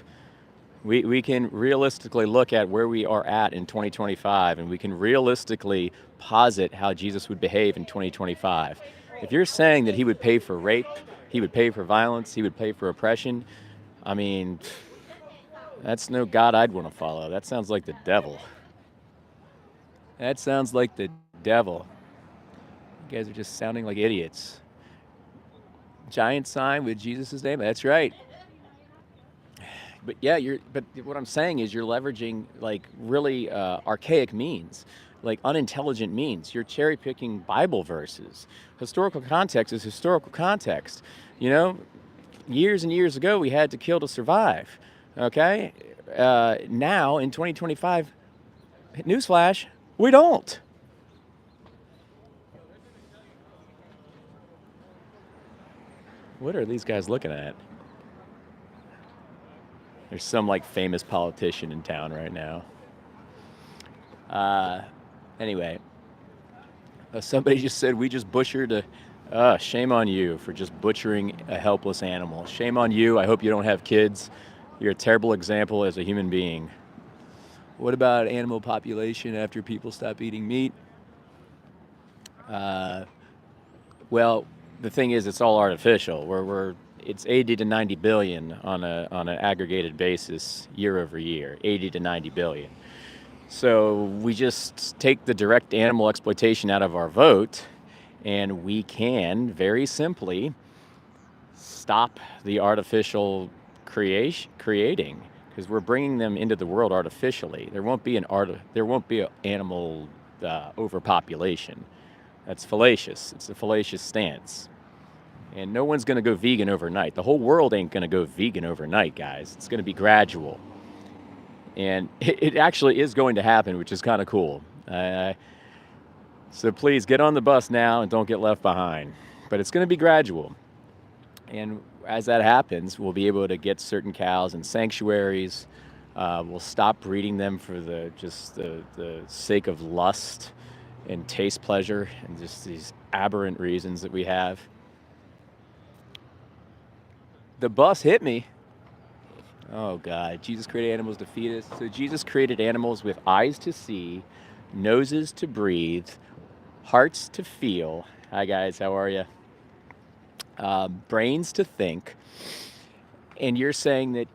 We can realistically look at where we are at in 2025, and we can realistically posit how Jesus would behave in 2025. If you're saying that he would pay for rape, he would pay for violence, he would pay for oppression, I mean, that's no God I'd want to follow. That sounds like the devil. That sounds like the devil. You guys are just sounding like idiots. Giant sign with Jesus' name. That's right. But yeah, but what I'm saying is you're leveraging like really archaic means, like unintelligent means. You're cherry picking Bible verses. Historical context is historical context. You know, years and years ago, we had to kill to survive. Okay? Now, in 2025, newsflash, we don't. What are these guys looking at? There's some like famous politician in town right now. Anyway, somebody just said we just butchered shame on you for just butchering a helpless animal. Shame on you. I hope you don't have kids. You're a terrible example as a human being. What about animal population after people stop eating meat? Well, the thing is, it's all artificial. It's 80 to 90 billion on an aggregated basis year over year, 80 to 90 billion. So we just take the direct animal exploitation out of our vote, and we can very simply stop the artificial creating, because we're bringing them into the world artificially. There won't be an animal overpopulation. That's fallacious. It's a fallacious stance. And no one's going to go vegan overnight. The whole world ain't going to go vegan overnight, guys. It's going to be gradual. And it actually is going to happen, which is kind of cool. So please get on the bus now and don't get left behind. But it's going to be gradual. And as that happens, we'll be able to get certain cows in sanctuaries. We'll stop breeding them for the sake of lust and taste pleasure and just these aberrant reasons that we have. The bus hit me. Oh God, Jesus created animals to feed us. So Jesus created animals with eyes to see, noses to breathe, hearts to feel. Hi guys, how are you? Brains to think. And you're saying that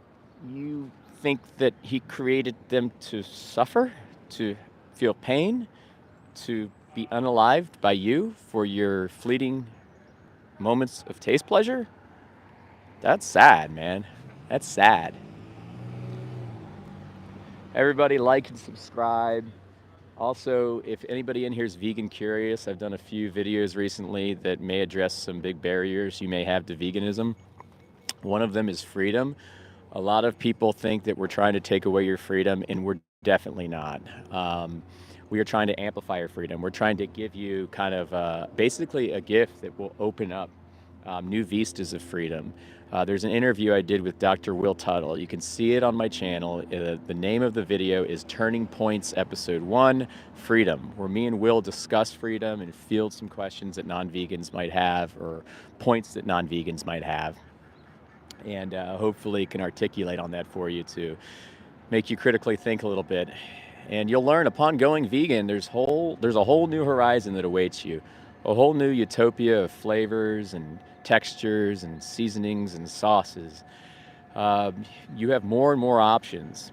you think that he created them to suffer, to feel pain, to be unalived by you for your fleeting moments of taste pleasure? That's sad, man. That's sad. Everybody like and subscribe. Also, if anybody in here is vegan curious, I've done a few videos recently that may address some big barriers you may have to veganism. One of them is freedom. A lot of people think that we're trying to take away your freedom, and we're definitely not. We are trying to amplify your freedom. We're trying to give you kind of basically a gift that will open up new vistas of freedom. There's an interview I did with Dr. Will Tuttle. You can see it on my channel. The name of the video is Turning Points Episode 1, Freedom, where me and Will discuss freedom and field some questions that non-vegans might have or points that non-vegans might have. And hopefully can articulate on that for you to make you critically think a little bit. And you'll learn upon going vegan, there's a whole new horizon that awaits you. A whole new utopia of flavors and textures and seasonings and sauces. You have more and more options,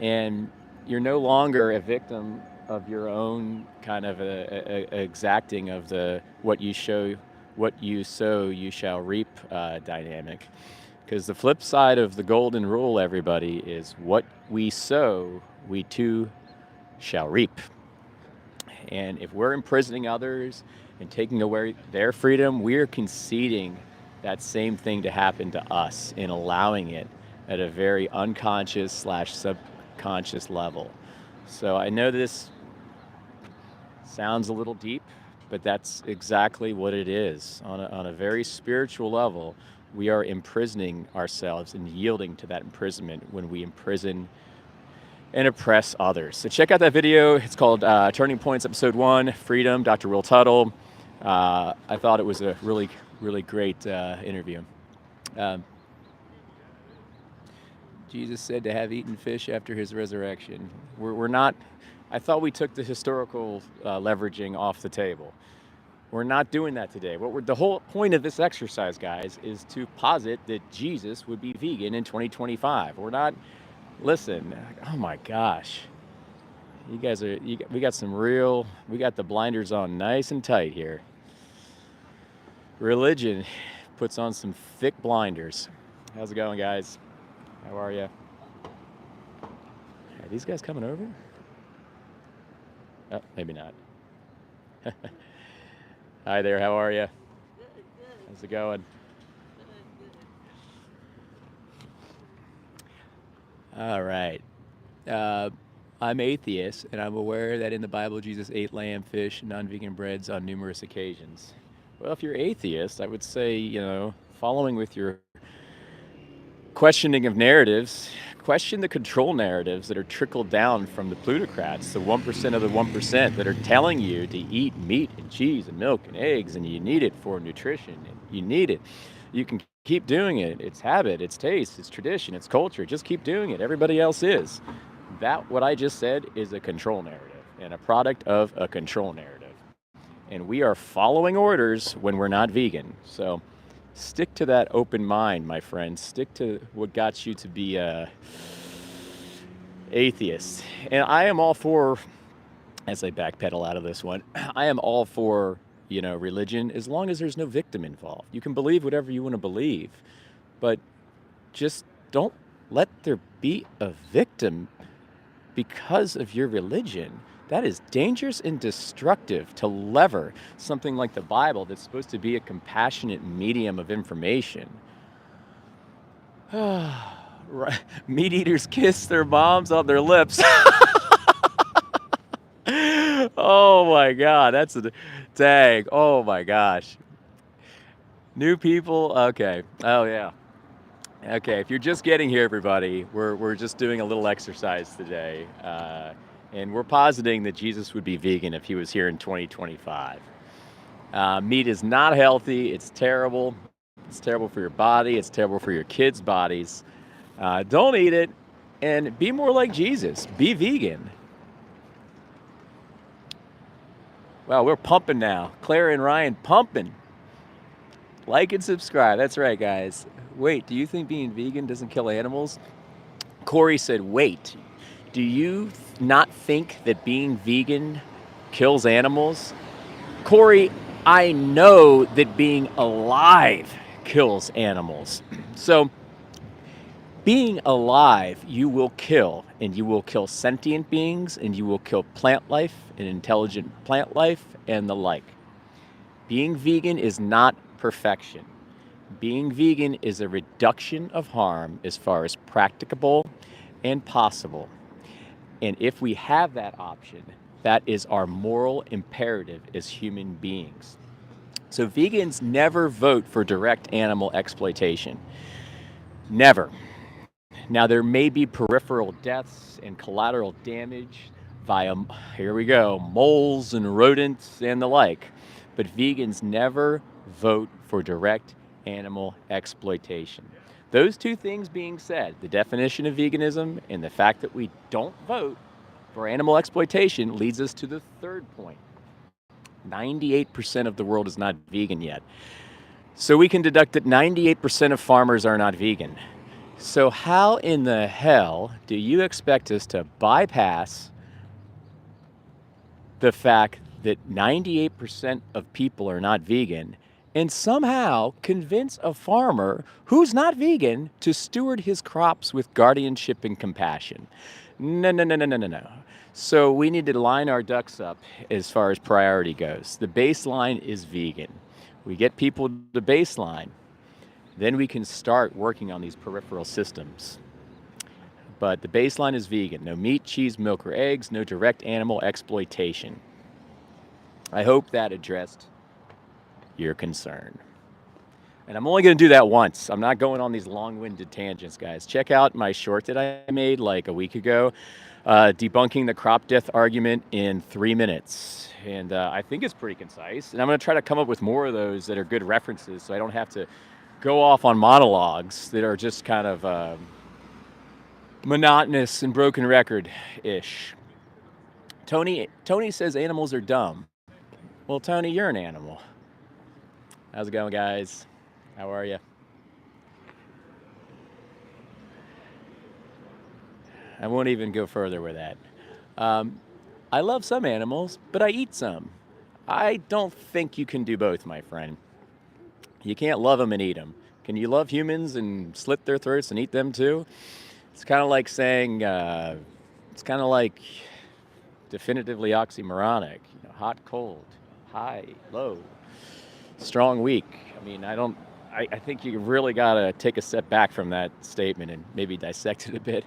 and you're no longer a victim of your own kind of exacting of the what you sow you shall reap dynamic. Because the flip side of the golden rule, everybody, is what we sow, we too shall reap. And if we're imprisoning others and taking away their freedom, we're conceding that same thing to happen to us and allowing it at a very unconscious / subconscious level. So I know this sounds a little deep, but that's exactly what it is. On a very spiritual level, we are imprisoning ourselves and yielding to that imprisonment when we imprison and oppress others. So check out that video. It's called Turning Points Episode 1, Freedom, Dr. Will Tuttle. I thought it was a really, really great interview. Jesus said to have eaten fish after his resurrection. We're not, I thought we took the historical leveraging off the table. We're not doing that today. The whole point of this exercise, guys, is to posit that Jesus would be vegan in 2025. We're not, listen, oh my gosh. You guys we got the blinders on nice and tight here. Religion puts on some thick blinders. How's it going, guys? How are you? Are these guys coming over? Oh, maybe not. Hi there, how are you? How's it going? All right. I'm atheist, and I'm aware that in the Bible, Jesus ate lamb, fish, and non-vegan breads on numerous occasions. Well, if you're atheist, I would say, following with your questioning of narratives, question the control narratives that are trickled down from the plutocrats, the 1% of the 1% that are telling you to eat meat and cheese and milk and eggs, and you need it for nutrition, and you need it. You can keep doing it. It's habit, it's taste, it's tradition, it's culture. Just keep doing it. Everybody else is. That, what I just said, is a control narrative and a product of a control narrative. And we are following orders when we're not vegan. So stick to that open mind, my friend. Stick to what got you to be a atheist. And I am all for, as I backpedal out of this one, I am all for, religion, as long as there's no victim involved. You can believe whatever you want to believe, but just don't let there be a victim because of your religion. That is dangerous and destructive to lever something like the Bible that's supposed to be a compassionate medium of information. Right. Meat eaters kiss their moms on their lips. Oh my God, that's a dang. Oh my gosh. New people. Okay. Oh yeah. Okay. If you're just getting here, everybody, we're just doing a little exercise today, and we're positing that Jesus would be vegan if he was here in 2025. Meat is not healthy. It's terrible. It's terrible for your body. It's terrible for your kids' bodies. Don't eat it, and be more like Jesus. Be vegan. Wow, we're pumping now. Claire and Ryan pumping. Like and subscribe. That's right, guys. Wait, do you think being vegan doesn't kill animals? Corey said, wait, do you not think that being vegan kills animals? Corey, I know that being alive kills animals. So, being alive, you will kill, and you will kill sentient beings, and you will kill plant life and intelligent plant life and the like. Being vegan is not perfection. Being vegan is a reduction of harm as far as practicable and possible. And if we have that option, that is our moral imperative as human beings. So vegans never vote for direct animal exploitation. Never. Now, there may be peripheral deaths and collateral damage via, here we go, moles and rodents and the like. But vegans never vote for direct animal exploitation. Those two things being said, the definition of veganism and the fact that we don't vote for animal exploitation leads us to the third point. 98% of the world is not vegan yet. So we can deduct that 98% of farmers are not vegan. So how in the hell do you expect us to bypass the fact that 98% of people are not vegan and somehow convince a farmer who's not vegan to steward his crops with guardianship and compassion? No, no, no, no, no, no, no. So we need to line our ducks up as far as priority goes. The baseline is vegan. We get people to the baseline, then we can start working on these peripheral systems. But the baseline is vegan. No meat, cheese, milk, or eggs. No direct animal exploitation. I hope that addressed your concern. And I'm only going to do that once. I'm not going on these long-winded tangents, guys. Check out my short that I made like a week ago, debunking the crop death argument in 3 minutes. And I think it's pretty concise. And I'm going to try to come up with more of those that are good references so I don't have to go off on monologues that are just kind of monotonous and broken record-ish. Tony says animals are dumb. Well, Tony, you're an animal. How's it going, guys? How are you? I won't even go further with that. I love some animals, but I eat some. I don't think you can do both, my friend. You can't love them and eat them. Can you love humans and slit their throats and eat them too? It's kind of like saying, it's kind of like definitively oxymoronic. You know, hot, cold, high, low, strong, weak. I mean, I think you really got to take a step back from that statement and maybe dissect it a bit.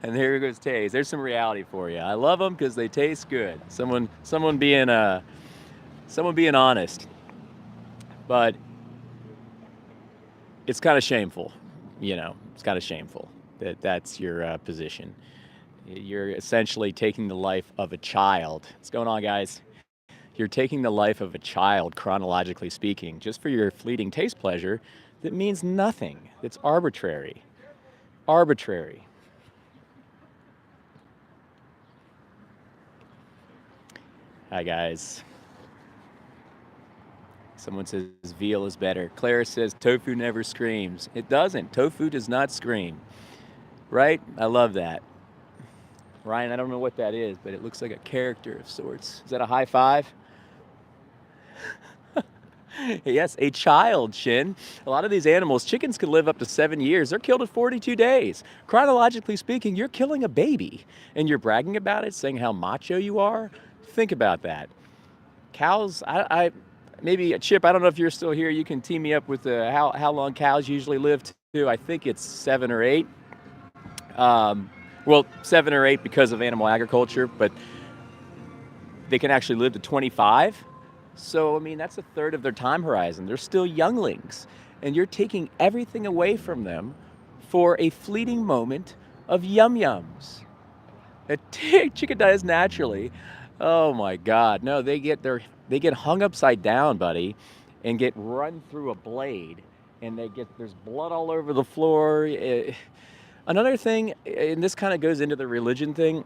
And there goes Taze. There's some reality for you. I love them because they taste good. Someone being honest. But it's kind of shameful, you know. It's kind of shameful that that's your position. You're essentially taking the life of a child. What's going on, guys? You're taking the life of a child, chronologically speaking, just for your fleeting taste pleasure that means nothing. It's arbitrary. Arbitrary. Hi, guys. Someone says veal is better. Clara says tofu never screams. It doesn't. Tofu does not scream. Right? I love that. Ryan, I don't know what that is, but it looks like a character of sorts. Is that a high five? Yes, a child, Shin. A lot of these animals, chickens can live up to 7 years. They're killed at 42 days. Chronologically speaking, you're killing a baby, and you're bragging about it, saying how macho you are. Think about that. Cows, maybe Chip. I don't know if you're still here. You can team me up with how long cows usually live to. I think it's 7 or 8. Well, 7 or 8 because of animal agriculture, but they can actually live to 25. So, I mean, that's a third of their time horizon. They're still younglings. And you're taking everything away from them for a fleeting moment of yum yums. A chicken dies naturally. Oh my God. No, they get hung upside down, buddy, and get run through a blade. And there's blood all over the floor. Another thing, and this kind of goes into the religion thing,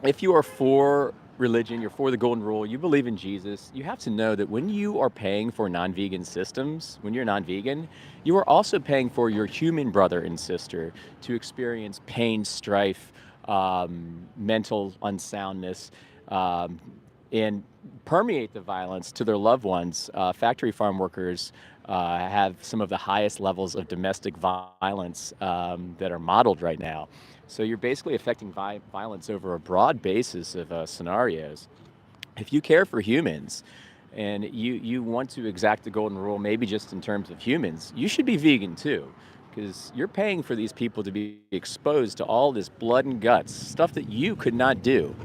if you are for religion, you're for the golden rule, you believe in Jesus, you have to know that when you are paying for non-vegan systems, when you're non-vegan, you are also paying for your human brother and sister to experience pain, strife, mental unsoundness, and permeate the violence to their loved ones. Factory farm workers have some of the highest levels of domestic violence that are modeled right now. So you're basically affecting violence over a broad basis of scenarios. If you care for humans and you want to exact the golden rule, maybe just in terms of humans, you should be vegan too, because you're paying for these people to be exposed to all this blood and guts, stuff that you could not do.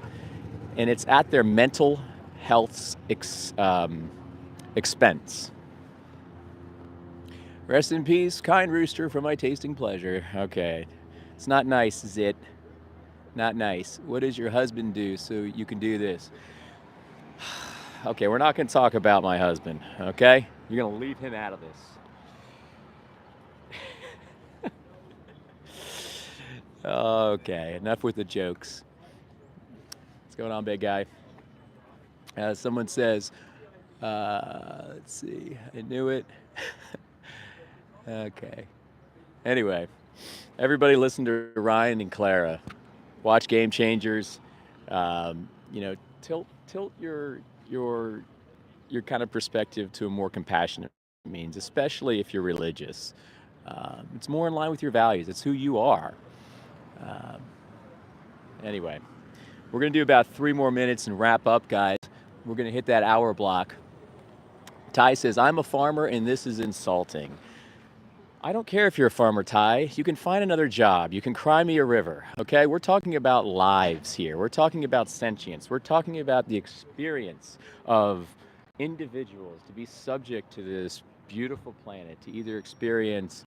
And it's at their mental health's expense. Rest in peace, kind rooster, for my tasting pleasure. Okay. It's not nice, is it? Not nice. What does your husband do so you can do this? Okay, we're not going to talk about my husband, okay? You're going to leave him out of this. Okay, enough with the jokes. What's going on, big guy? Someone says, let's see, I knew it. Okay. Anyway, everybody listen to Ryan and Clara. Watch Game Changers. Tilt your kind of perspective to a more compassionate means, especially if you're religious. It's more in line with your values. It's who you are. Anyway, we're gonna do about 3 more minutes and wrap up, guys. We're gonna hit that hour block. Ty says, I'm a farmer and this is insulting. I don't care if you're a farmer, Ty. You can find another job. You can cry me a river, okay? We're talking about lives here. We're talking about sentience. We're talking about the experience of individuals to be subject to this beautiful planet, to either experience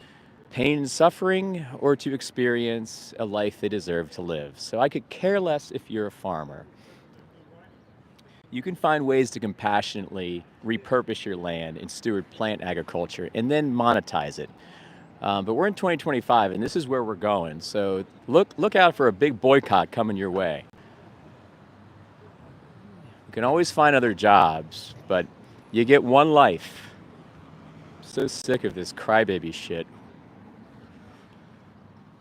pain and suffering or to experience a life they deserve to live. So I could care less if you're a farmer. You can find ways to compassionately repurpose your land and steward plant agriculture and then monetize it. But we're in 2025, and this is where we're going. So look out for a big boycott coming your way. You can always find other jobs, but you get one life. I'm so sick of this crybaby shit.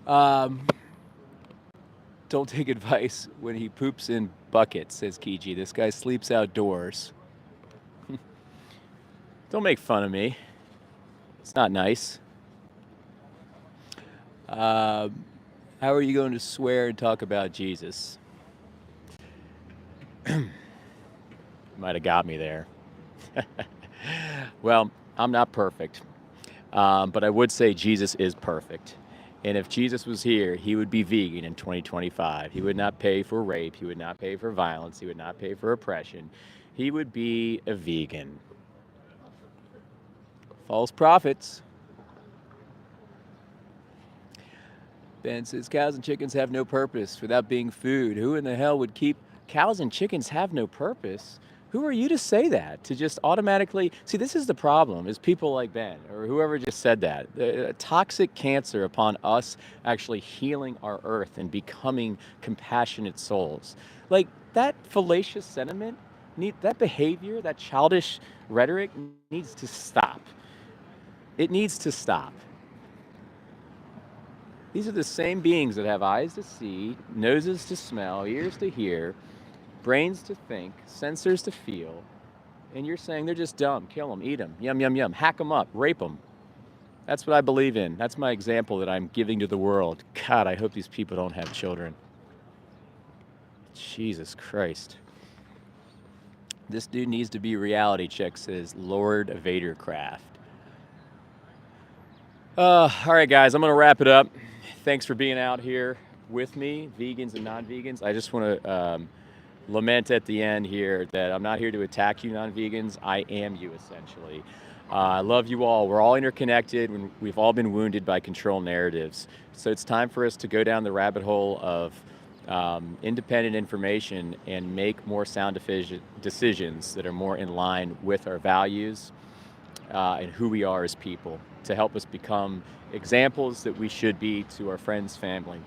Don't take advice when he poops in buckets, says Kiji. This guy sleeps outdoors. Don't make fun of me. It's not nice. How are you going to swear and talk about Jesus? Might have got me there. Well, I'm not perfect, but I would say Jesus is perfect. And if Jesus was here, he would be vegan in 2025. He would not pay for rape. He would not pay for violence. He would not pay for oppression. He would be a vegan. False prophets. Ben says, cows and chickens have no purpose without being food. Who in the hell would keep cows and chickens have no purpose? Who are you to say that? To just automatically see, this is the problem, is people like Ben or whoever just said that. A toxic cancer upon us actually healing our earth and becoming compassionate souls. Like that fallacious sentiment, that behavior, that childish rhetoric needs to stop. It needs to stop. These are the same beings that have eyes to see, noses to smell, ears to hear, brains to think, sensors to feel, And you're saying they're just dumb. Kill them, eat them, yum, yum, yum. Hack them up, rape them. That's what I believe in. That's my example that I'm giving to the world. God, I hope these people don't have children. Jesus Christ. This dude needs to be reality check, says Lord Vadercraft. All right, guys, I'm going to wrap it up. Thanks for being out here with me, vegans and non-vegans. I just want to lament at the end here that I'm not here to attack you non-vegans. I am you, essentially. I love you all. We're all interconnected. We've all been wounded by control narratives. So it's time for us to go down the rabbit hole of independent information and make more sound decisions that are more in line with our values and who we are as people, to help us become examples that we should be to our friends, family,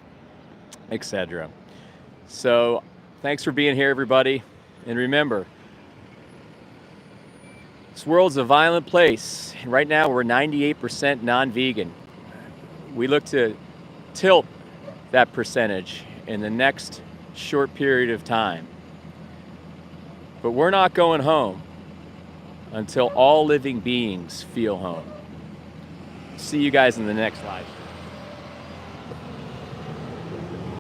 etc. So thanks for being here, everybody. And remember, this world's a violent place. And right now, we're 98% non-vegan. We look to tilt that percentage in the next short period of time. But we're not going home until all living beings feel home. See you guys in the next live.